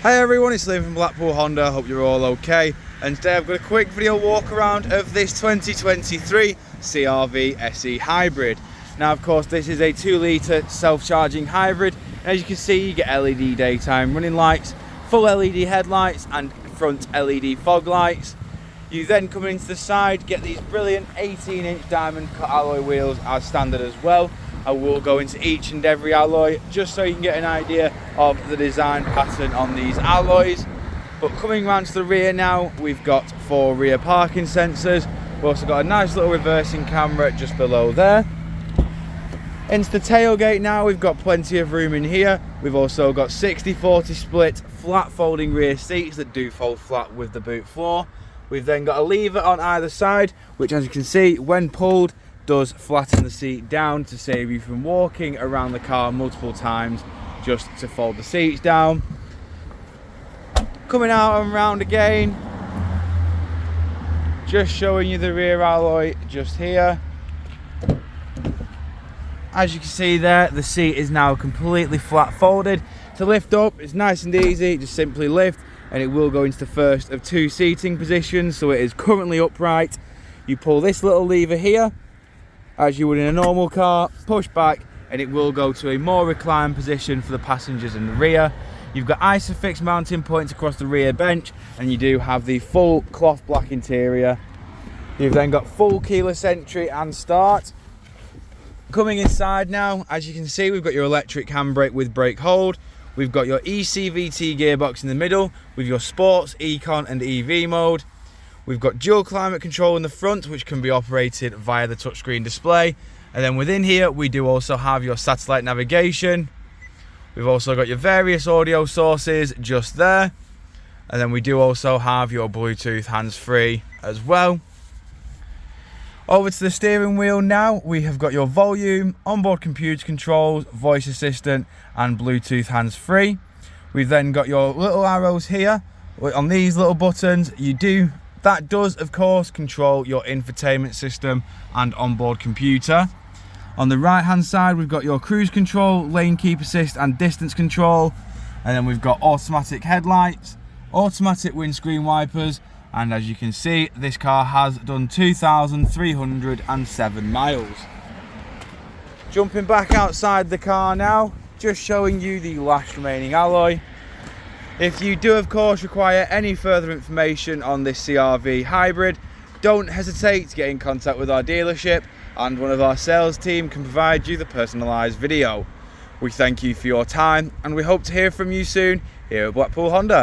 Hi everyone, it's Liam from Blackpool Honda. Hope you're all okay. And today I've got a quick video walk around of this 2023 CR-V SE Hybrid. Now of course this is a 2 litre self-charging hybrid. And as you can see, you get LED daytime running lights, full LED headlights and front LED fog lights. You then come into the side, get these brilliant 18-inch diamond cut alloy wheels as standard as well. I will go into each and every alloy just so you can get an idea of the design pattern on these alloys. But coming round to the rear now, we've got 4 rear parking sensors. We've also got a nice little reversing camera just below there. Into the tailgate now, we've got plenty of room in here. We've also got 60-40 split flat folding rear seats that do fold flat with the boot floor. We've then got a lever on either side, which as you can see, when pulled, does flatten the seat down to save you from walking around the car multiple times just to fold the seats down. Coming out and round again, just showing you the rear alloy just here. As you can see there, the seat is now completely flat folded. To lift up, it's nice and easy, just simply lift and it will go into the first of 2 seating positions, so it is currently upright. You pull this little lever here as you would in a normal car, push back and it will go to a more reclined position for the passengers in the rear. You've got ISOFIX mounting points across the rear bench and you do have the full cloth black interior. You've then got full keyless entry and start. Coming inside now, as you can see, we've got your electric handbrake with brake hold. We've got your eCVT gearbox in the middle with your sports, econ and EV mode. We've got dual climate control in the front, which can be operated via the touchscreen display. And then within here, we do also have your satellite navigation. We've also got your various audio sources just there. And then we do also have your Bluetooth hands-free as well. Over to the steering wheel now, we have got your volume, onboard computer controls, voice assistant and Bluetooth hands-free. We've then got your little arrows here. On these little buttons, that does of course control your infotainment system and onboard computer. On the right hand side, we've got your cruise control, lane keep assist and distance control. And then we've got automatic headlights, automatic windscreen wipers. And as you can see, this car has done 2,307 miles. Jumping back outside the car now, just showing you the last remaining alloy. If you do of course require any further information on this CR-V hybrid, don't hesitate to get in contact with our dealership and one of our sales team can provide you the personalised video. We thank you for your time and we hope to hear from you soon here at Blackpool Honda.